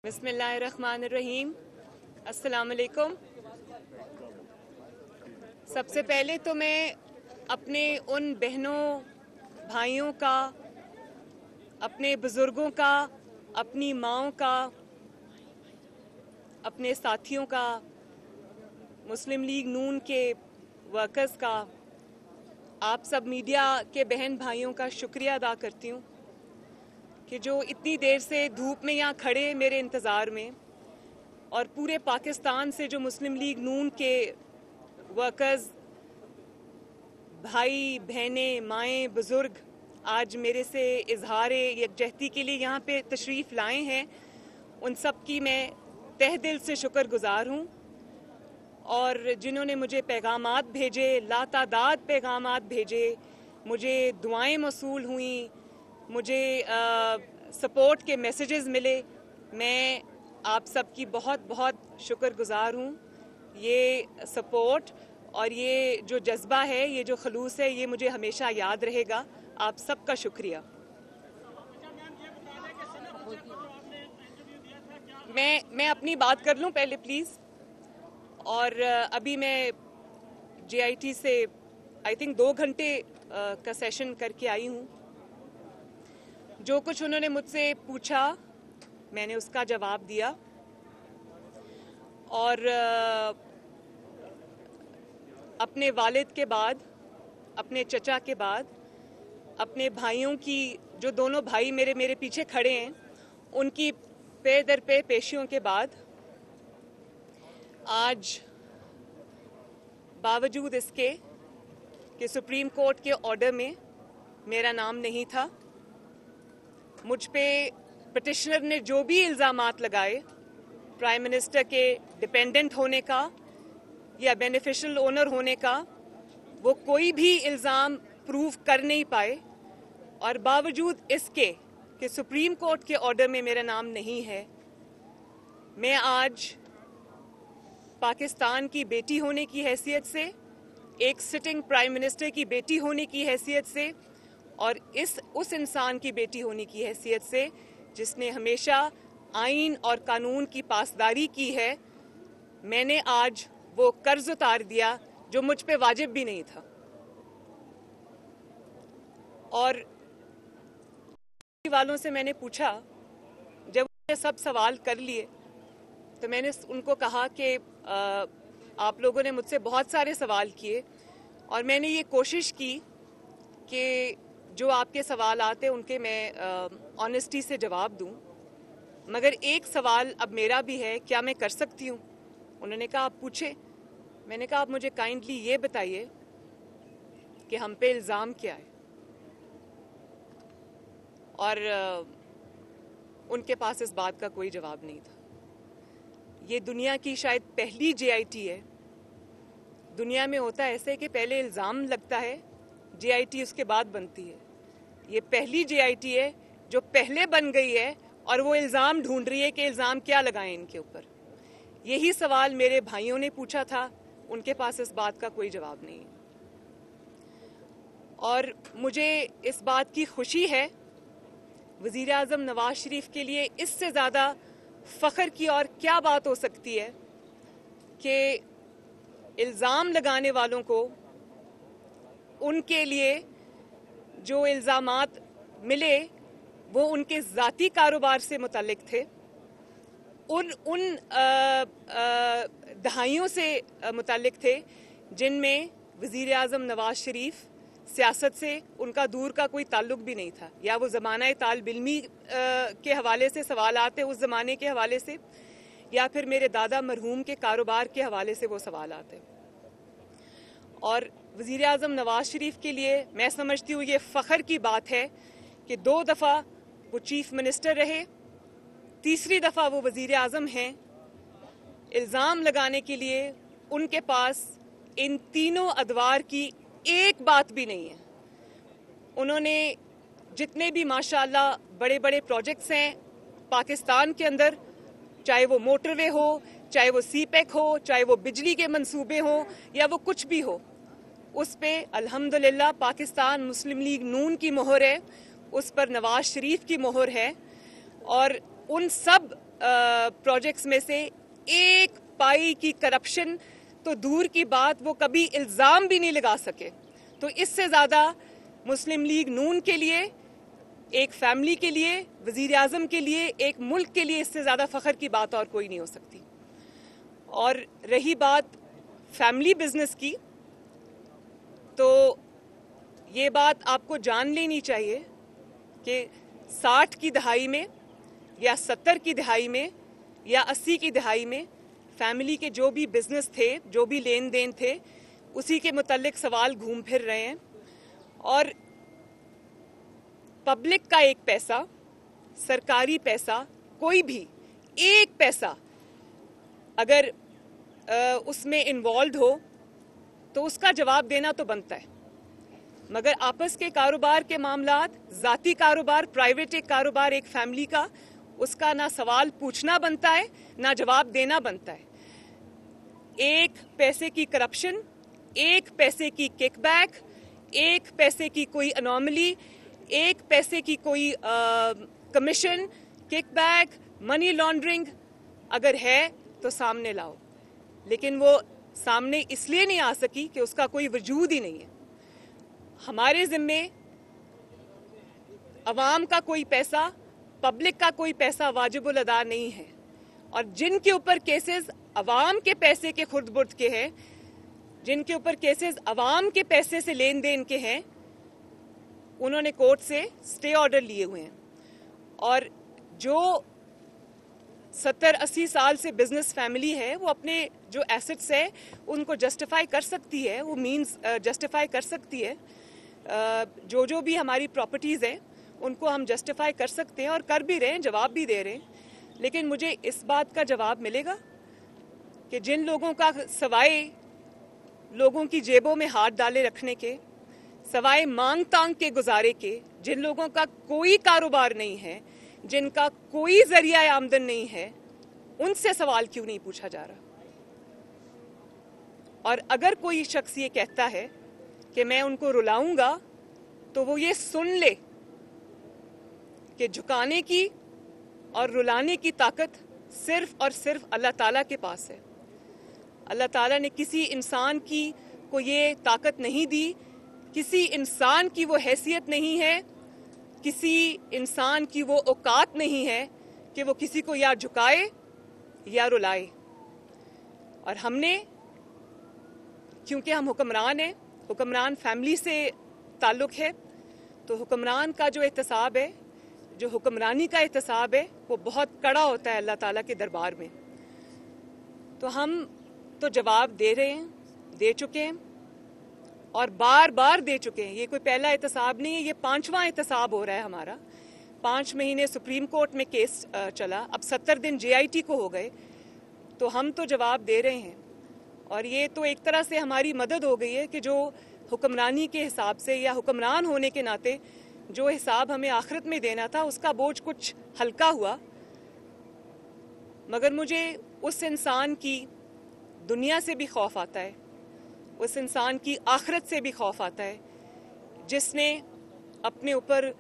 बिस्मिल्लाहिर्रहमानिर्रहीम। अस्सलाम वालेकुम। सबसे पहले तो मैं अपने उन बहनों भाइयों का, अपने बुज़ुर्गों का, अपनी माँओं का, अपने साथियों का, मुस्लिम लीग नून के वर्कर्स का, आप सब मीडिया के बहन भाइयों का शुक्रिया अदा करती हूँ कि जो इतनी देर से धूप में यहाँ खड़े मेरे इंतज़ार में, और पूरे पाकिस्तान से जो मुस्लिम लीग नून के वर्कर्स, भाई बहनें, माएँ, बुज़ुर्ग आज मेरे से इजहार यकजहती के लिए यहाँ पे तशरीफ़ लाए हैं, उन सब की मैं तहे दिल से शुक्रगुज़ार हूँ। और जिन्होंने मुझे पैगामात भेजे, लातादाद पैगामात भेजे, मुझे दुआएं मौसूल हुई, मुझे सपोर्ट के मैसेजेस मिले, मैं आप सबकी बहुत बहुत शुक्रगुज़ार हूँ। ये सपोर्ट और ये जो जज्बा है, ये जो खलूस है, ये मुझे हमेशा याद रहेगा। आप सबका शुक्रिया। मैं अपनी बात कर लूँ पहले प्लीज़। और अभी मैं JIT से आई थिंक 2 घंटे का सेशन करके आई हूँ। जो कुछ उन्होंने मुझसे पूछा मैंने उसका जवाब दिया, और अपने वालिद के बाद, अपने चचा के बाद, अपने भाइयों की, जो दोनों भाई मेरे पीछे खड़े हैं, उनकी पे दर पे पेशियों के बाद आज बावजूद इसके कि सुप्रीम कोर्ट के ऑर्डर में मेरा नाम नहीं था, मुझ पे पिटिशनर ने जो भी इल्ज़ामात लगाए, प्राइम मिनिस्टर के डिपेंडेंट होने का या बेनिफिशियल ओनर होने का, वो कोई भी इल्ज़ाम प्रूव कर नहीं पाए। और बावजूद इसके कि सुप्रीम कोर्ट के ऑर्डर में मेरा नाम नहीं है, मैं आज पाकिस्तान की बेटी होने की हैसियत से, एक सिटिंग प्राइम मिनिस्टर की बेटी होने की हैसियत से, और उस इंसान की बेटी होने की हैसियत से जिसने हमेशा आइन और कानून की पासदारी की है, मैंने आज वो कर्ज उतार दिया जो मुझ पे वाजिब भी नहीं था। और वालों से मैंने पूछा, जब उन्होंने सब सवाल कर लिए, तो मैंने उनको कहा कि आप लोगों ने मुझसे बहुत सारे सवाल किए और मैंने ये कोशिश की कि जो आपके सवाल आते उनके मैं ऑनेस्टी से जवाब दूं, मगर एक सवाल अब मेरा भी है, क्या मैं कर सकती हूं? उन्होंने कहा आप पूछे। मैंने कहा आप मुझे काइंडली ये बताइए कि हम पे इल्ज़ाम क्या है। और उनके पास इस बात का कोई जवाब नहीं था। ये दुनिया की शायद पहली JIT है। दुनिया में होता है ऐसे कि पहले इल्ज़ाम लगता है, JIT उसके बाद बनती है। ये पहली JIT है जो पहले बन गई है और वो इल्ज़ाम ढूंढ रही है कि इल्ज़ाम क्या लगाएं इनके ऊपर। यही सवाल मेरे भाइयों ने पूछा था, उनके पास इस बात का कोई जवाब नहीं है। और मुझे इस बात की खुशी है, वज़ीर आज़म नवाज शरीफ के लिए इससे ज़्यादा फ़ख्र की और क्या बात हो सकती है कि इल्ज़ाम लगाने वालों को, उनके लिए जो इल्ज़ामात मिले वो उनके ज़ाती कारोबार से मुतल्लिक थे, उन दहाइयों से मुतल्लिक थे जिनमें वज़ीर आज़म नवाज शरीफ सियासत से उनका दूर का कोई ताल्लुक भी नहीं था, या वो ज़माना तालिब इल्मी के हवाले से सवाल आते उस ज़माने के हवाले से, या फिर मेरे दादा मरहूम के कारोबार के हवाले से वो सवाल आते। और वज़ीर आज़म नवाज शरीफ के लिए मैं समझती हूँ ये फ़ख्र की बात है कि 2 दफ़ा वो चीफ मिनिस्टर रहे, तीसरी दफ़ा वो वज़ीर आज़म हैं। इल्ज़ाम लगाने के लिए उनके पास इन तीनों अदवार की एक बात भी नहीं है। उन्होंने जितने भी माशाअल्लाह बड़े बड़े प्रोजेक्ट्स हैं पाकिस्तान के अंदर, चाहे वो मोटरवे हो, चाहे वो CPEC हो, चाहे वो बिजली के मंसूबे हो, या वो कुछ भी हो, उस पे अल्हम्दुलिल्लाह पाकिस्तान मुस्लिम लीग नून की मोहर है, उस पर नवाज शरीफ की मोहर है। और उन सब प्रोजेक्ट्स में से एक पाई की करप्शन तो दूर की बात, वो कभी इल्ज़ाम भी नहीं लगा सके। तो इससे ज़्यादा मुस्लिम लीग नून के लिए, एक फैमिली के लिए, वज़ीर आज़म के लिए, एक मुल्क के लिए इससे ज़्यादा फ़ख्र की बात और कोई नहीं हो सकती। और रही बात फैमिली बिजनेस की, तो ये बात आपको जान लेनी चाहिए कि 60 की दहाई में या 70 की दहाई में या 80 की दहाई में फैमिली के जो भी बिजनेस थे, जो भी लेन देन थे, उसी के मुतल्लिक सवाल घूम फिर रहे हैं। और पब्लिक का एक पैसा, सरकारी पैसा, कोई भी एक पैसा अगर उसमें इन्वॉल्व हो तो उसका जवाब देना तो बनता है। मगर आपस के कारोबार के मामलात, ज़ाती कारोबार, प्राइवेट एक कारोबार एक फैमिली का, उसका ना सवाल पूछना बनता है ना जवाब देना बनता है। एक पैसे की करप्शन, एक पैसे की किकबैक, एक पैसे की कोई अनोमली, एक पैसे की कोई कमीशन, किकबैक, मनी लॉन्ड्रिंग अगर है तो सामने लाओ। लेकिन वो सामने इसलिए नहीं आ सकी कि उसका कोई वजूद ही नहीं है। हमारे ज़िम्मे अवाम का कोई पैसा, पब्लिक का कोई पैसा वाजिबुल अदा नहीं है। और जिनके ऊपर केसेस अवाम के पैसे के खुर्द बुर्द के हैं, जिनके ऊपर केसेस अवाम के पैसे से लेन देन के हैं, उन्होंने कोर्ट से स्टे ऑर्डर लिए हुए हैं। और जो 70-80 साल से बिजनेस फैमिली है, वो अपने जो एसेट्स है उनको जस्टिफाई कर सकती है, वो मींस जस्टिफाई कर सकती है। जो भी हमारी प्रॉपर्टीज़ हैं उनको हम जस्टिफाई कर सकते हैं और कर भी रहे हैं, जवाब भी दे रहे हैं। लेकिन मुझे इस बात का जवाब मिलेगा कि जिन लोगों का सवाए लोगों की जेबों में हाथ डाले रखने के, सवाए मांग तांग के गुजारे के, जिन लोगों का कोई कारोबार नहीं है, जिनका कोई जरिया आमदन नहीं है, उनसे सवाल क्यों नहीं पूछा जा रहा। और अगर कोई शख्स ये कहता है कि मैं उनको रुलाऊंगा, तो वो ये सुन ले कि झुकाने की और रुलाने की ताकत सिर्फ और सिर्फ अल्लाह ताला के पास है। अल्लाह ताला ने किसी इंसान की को ये ताकत नहीं दी, किसी इंसान की वो हैसियत नहीं है, किसी इंसान की वो औकात नहीं है कि वो किसी को या झुकाए या रुलाए। और हमने, क्योंकि हम हुक्मरान हैं, हुक्मरान फैमिली से ताल्लुक़ है, तो हुक्मरान का जो एहतसाब है, जो हुक्मरानी का एहतसाब है, वो बहुत कड़ा होता है अल्लाह ताला के दरबार में। तो हम तो जवाब दे रहे हैं, दे चुके हैं और बार बार दे चुके हैं। ये कोई पहला एहतसाब नहीं है, ये 5वां एहतसाब हो रहा है हमारा। 5 महीने सुप्रीम कोर्ट में केस चला, अब 70 दिन JIT को हो गए, तो हम तो जवाब दे रहे हैं। और ये तो एक तरह से हमारी मदद हो गई है कि जो हुक्मरानी के हिसाब से या हुक्मरान होने के नाते जो हिसाब हमें आखिरत में देना था, उसका बोझ कुछ हल्का हुआ। मगर मुझे उस इंसान की दुनिया से भी खौफ आता है, उस इंसान की आखिरत से भी खौफ आता है, जिसने अपने ऊपर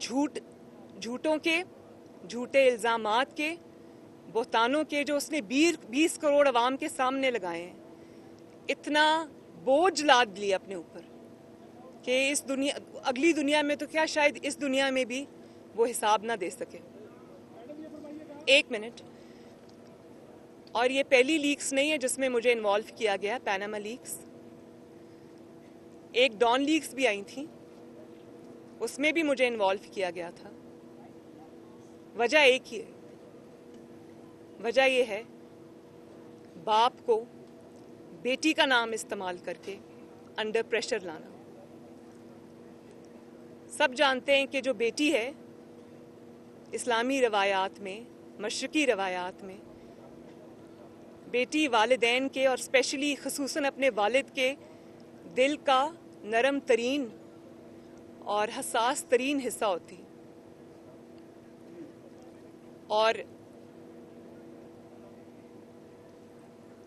झूठों के, झूठे इल्ज़ामात के, बोहतानों के, जो उसने 20 करोड़ अवाम के सामने लगाए हैं, इतना बोझ लाद लिया अपने ऊपर कि इस दुनिया, अगली दुनिया में तो क्या, शायद इस दुनिया में भी वो हिसाब ना दे सके। 1 मिनट। और ये पहली लीक्स नहीं है जिसमें मुझे इन्वॉल्व किया गया, पैनामा लीक्स, एक डॉन लीक्स भी आई थी, उसमें भी मुझे इन्वॉल्व किया गया था। वजह एक ही है, वजह ये है बाप को बेटी का नाम इस्तेमाल करके अंडर प्रेशर लाना। सब जानते हैं कि जो बेटी है, इस्लामी रवायात में, मशरकी रवायात में, बेटी वालिदैन के और स्पेशली खसूसन अपने वालिद के दिल का नरम तरीन और हसास तरीन हिस्सा होती। और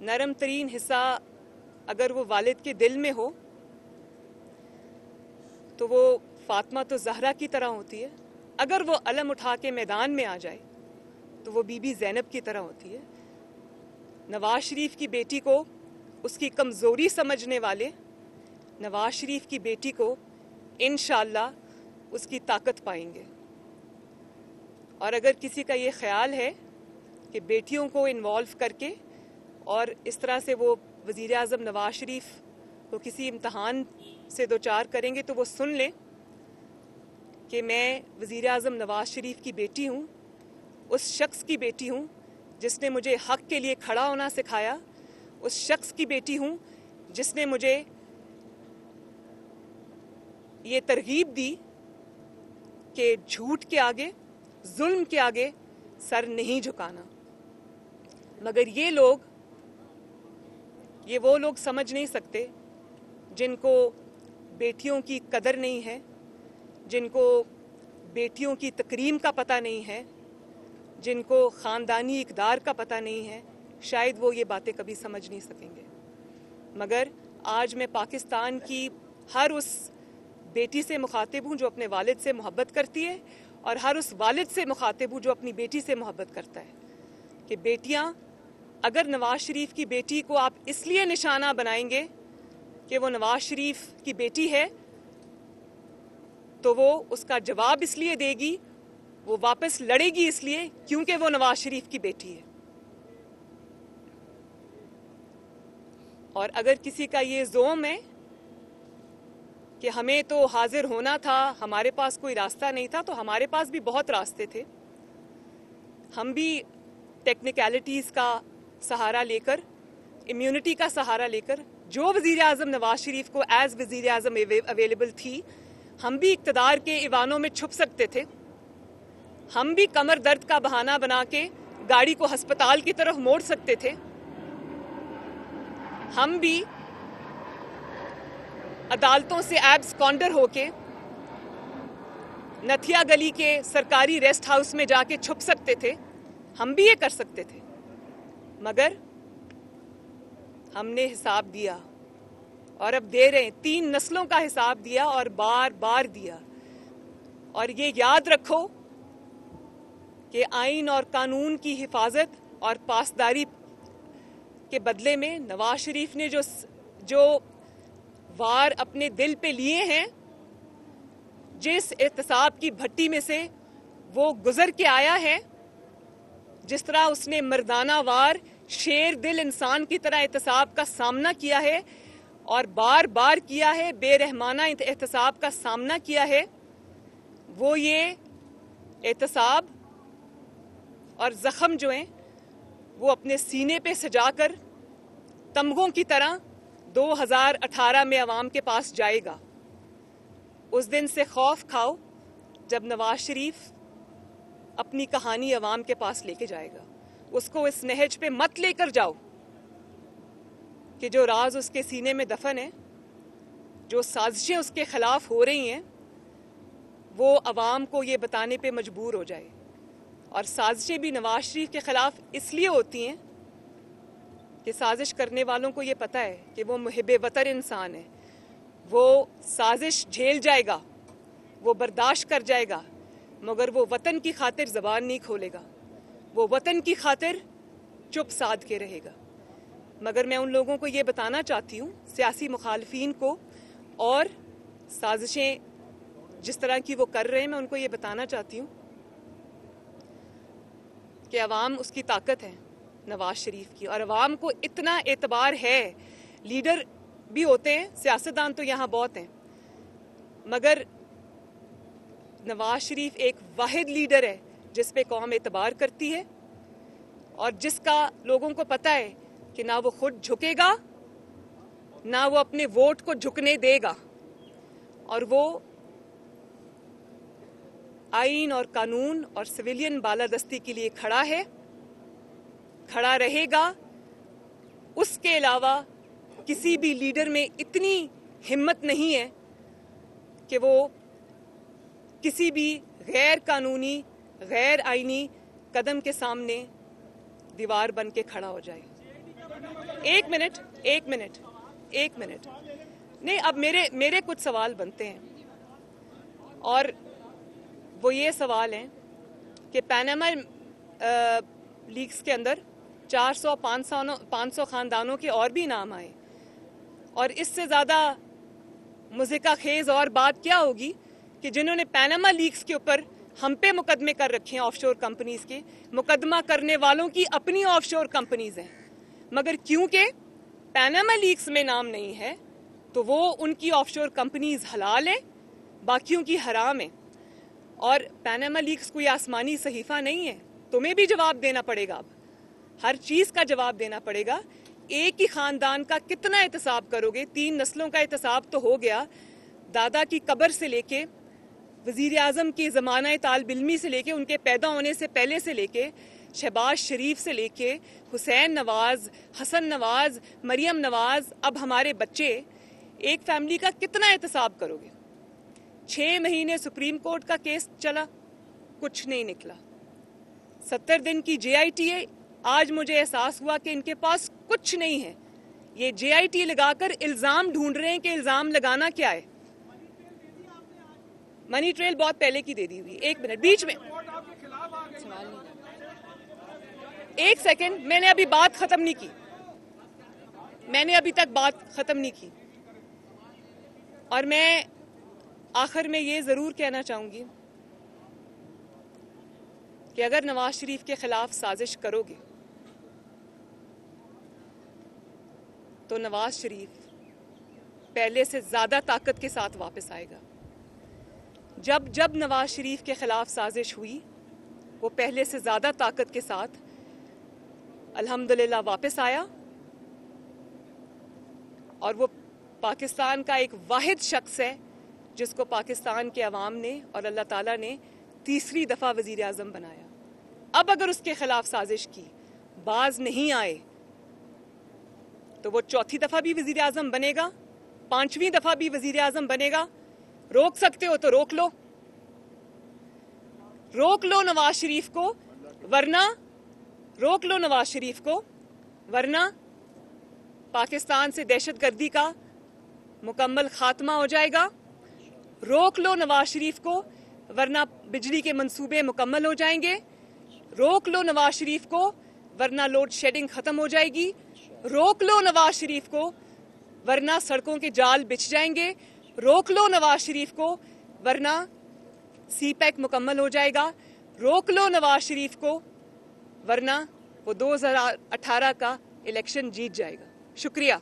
नरम तरीन हिस्सा अगर वो वालिद के दिल में हो तो वो फातिमा तो ज़हरा की तरह होती है, اگر وہ علم اٹھا کے میدان میں آ جائے تو وہ بی بی زینب کی طرح ہوتی ہے. نواز شریف کی بیٹی کو اس کی کمزوری سمجھنے والے نواز شریف کی بیٹی کو انشاءاللہ اس کی طاقت پائیں گے. اور اگر کسی کا یہ خیال ہے کہ بیٹیوں کو انوالو کر کے اور اس طرح سے وہ وزیر اعظم نواز شریف کو کسی امتحان سے دوچار کریں گے تو وہ سن لیں کہ میں وزیر اعظم نواز شریف کی بیٹی ہوں, اس شخص کی بیٹی ہوں جس نے مجھے حق کے لیے کھڑا ہونا سکھایا, اس شخص کی بیٹی ہوں جس نے مجھے یہ ترغیب دی کہ جھوٹ کے آگے, ظلم کے آگے سر نہیں جھکانا. مگر یہ وہ لوگ سمجھ نہیں سکتے جن کو بیٹیوں کی قدر نہیں ہے, جن کو بیٹیوں کی تکریم کا پتہ نہیں ہے, جن کو خاندانی اقدار کا پتہ نہیں ہے. شاید وہ یہ باتیں کبھی سمجھ نہیں سکیں گے. مگر آج میں پاکستان کی ہر اس بیٹی سے مخاطب ہوں جو اپنے والد سے محبت کرتی ہے, اور ہر اس والد سے مخاطب ہوں جو اپنی بیٹی سے محبت کرتا ہے, کہ بیٹیاں اگر نواز شریف کی بیٹی کو آپ اس لیے نشانہ بنائیں گے کہ وہ نواز شریف کی بیٹی ہے تو وہ اس کا جواب اس لیے دے گی, وہ واپس لڑے گی اس لیے کیونکہ وہ نواز شریف کی بیٹی ہے. اور اگر کسی کا یہ زوم ہے کہ ہمیں تو حاضر ہونا تھا, ہمارے پاس کوئی راستہ نہیں تھا, تو ہمارے پاس بھی بہت راستے تھے. ہم بھی ٹیکنیکلٹیز کا سہارا لے کر, امیونٹی کا سہارا لے کر, جو وزیر اعظم نواز شریف کو ایز وزیر اعظم اویلیبل تھی, ہم بھی اقتدار کے ایوانوں میں چھپ سکتے تھے. ہم بھی کمر درد کا بہانہ بنا کے گاڑی کو ہسپتال کی طرف موڑ سکتے تھے. ہم بھی عدالتوں سے ایبس کانڈر ہو کے نتھیا گلی کے سرکاری ریسٹ ہاؤس میں جا کے چھپ سکتے تھے. ہم بھی یہ کر سکتے تھے, مگر ہم نے حساب دیا اور اب دے رہے ہیں. 3 نسلوں کا حساب دیا اور بار بار دیا. اور یہ یاد رکھو کہ آئین اور قانون کی حفاظت اور پاسداری کے بدلے میں نواز شریف نے جو وار اپنے دل پہ لیے ہیں, جس احتساب کی بھٹی میں سے وہ گزر کے آیا ہے, جس طرح اس نے مردانہ وار شیر دل انسان کی طرح احتساب کا سامنا کیا ہے اور بار بار کیا ہے, بے رحمانہ احتساب کا سامنا کیا ہے, وہ یہ احتساب اور زخم جو ہیں وہ اپنے سینے پہ سجا کر تمغوں کی طرح 2018 میں عوام کے پاس جائے گا. اس دن سے خوف کھاؤ جب نواز شریف اپنی کہانی عوام کے پاس لے کے جائے گا. اس کو اس نہج پہ مت لے کر جاؤ کہ جو راز اس کے سینے میں دفن ہے, جو سازشیں اس کے خلاف ہو رہی ہیں, وہ عوام کو یہ بتانے پہ مجبور ہو جائے. اور سازشیں بھی نواز شریف کے خلاف اس لیے ہوتی ہیں کہ سازش کرنے والوں کو یہ پتہ ہے کہ وہ محب وطن انسان ہے. وہ سازش جھیل جائے گا, وہ برداشت کر جائے گا, مگر وہ وطن کی خاطر زبان نہیں کھولے گا, وہ وطن کی خاطر چپ سادھ کے رہے گا. مگر میں ان لوگوں کو یہ بتانا چاہتی ہوں, سیاسی مخالفین کو, اور سازشیں جس طرح کی وہ کر رہے ہیں, میں ان کو یہ بتانا چاہتی ہوں کہ عوام اس کی طاقت ہے نواز شریف کی, اور عوام کو اتنا اعتبار ہے. لیڈر بھی ہوتے ہیں, سیاستدان تو یہاں بہت ہیں, مگر نواز شریف ایک واحد لیڈر ہے جس پہ قوم اعتبار کرتی ہے, اور جس کا لوگوں کو پتہ ہے کہ نہ وہ خود جھکے گا نہ وہ اپنے ووٹ کو جھکنے دے گا, اور وہ آئین اور قانون اور سویلین بالادستی کے لیے کھڑا ہے, کھڑا رہے گا. اس کے علاوہ کسی بھی لیڈر میں اتنی ہمت نہیں ہے کہ وہ کسی بھی غیر قانونی, غیر آئینی قدم کے سامنے دیوار بن کے کھڑا ہو جائے. ایک منٹ نہیں, اب میرے کچھ سوال بنتے ہیں, اور وہ یہ سوال ہیں کہ پیناما لیکس کے اندر 400-500 خاندانوں کے اور بھی نام آئے، اور اس سے زیادہ مضحکہ خیز اور بات کیا ہوگی کہ جنہوں نے پیناما لیکس کے اوپر ہم پہ مقدمے کر رکھے ہیں آف شور کمپنیز کے، مقدمہ کرنے والوں کی اپنی آف شور کمپنیز ہیں، مگر کیونکہ پیناما لیکس میں نام نہیں ہے تو وہ ان کی آف شور کمپنیز حلال ہیں، باقیوں کی حرام ہیں۔ اور پیناما لیکس کوئی آسمانی صحیفہ نہیں ہے، تمہیں بھی جواب دینا پڑے گا، اب ہر چیز کا جواب دینا پڑے گا۔ ایک ہی خاندان کا کتنا احتساب کرو گے؟ 3 نسلوں کا احتساب تو ہو گیا، دادا کی قبر سے لے کے وزیر اعظم کی زمانہ طالب علمی سے لے کے ان کے پیدا ہونے سے پہلے سے لے کے شہباز شریف سے لے کے حسین نواز، حسن نواز، مریم نواز، اب ہمارے بچے، ایک فیملی کا کتنا احتساب کرو گے؟ 6 مہینے سپریم کورٹ کا کیس چلا، کچھ نہیں نکلا۔ 70 دن کی JITA، آج مجھے احساس ہوا کہ ان کے پاس کچھ نہیں ہے، یہ JITA لگا کر الزام ڈھونڈ رہے ہیں کہ الزام لگانا کیا ہے۔ منی ٹریل بہت پہلے کی دے دی ہوئی۔ 1 منٹ بیچ میں، 1 سیکنڈ، میں نے ابھی بات ختم نہیں کی، میں نے ابھی تک بات ختم نہیں کی، اور میں آخر میں یہ ضرور کہنا چاہوں گی کہ اگر نواز شریف کے خلاف سازش کرو گے تو نواز شریف پہلے سے زیادہ طاقت کے ساتھ واپس آئے گا۔ جب نواز شریف کے خلاف سازش ہوئی، وہ پہلے سے زیادہ طاقت کے ساتھ الحمدللہ واپس آیا، اور وہ پاکستان کا ایک واحد شخص ہے جس کو پاکستان کے عوام نے اور اللہ تعالیٰ نے تیسری دفعہ وزیر اعظم بنایا۔ اب اگر اس کے خلاف سازش کی، باز نہیں آئے، تو وہ 4تھی دفعہ بھی وزیر اعظم بنے گا، 5ویں دفعہ بھی وزیر اعظم بنے گا۔ روک سکتے ہو تو روک لو، روک لو نواز شریف کو، ورنہ روک لو نواز شریف کو، ورنہ پاکستان سے دہشت گردی کا مکمل خاتمہ ہو جائے گا۔ روک لو نواز شریف کو، ورنہ بجلی کے منصوبے مکمل ہو جائیں گے۔ روک لو نواز شریف کو، ورنہ لوڈ شیڈنگ ختم ہو جائے گی۔ روک لو نواز شریف کو، ورنہ سڑکوں کے جال بچھ جائیں گے۔ روک لو نواز شریف کو، ورنہ سی پیک مکمل ہو جائے گا۔ روک لو نواز شریف کو، ورنہ وہ 2018 کا الیکشن جیت جائے گا۔ شکریہ۔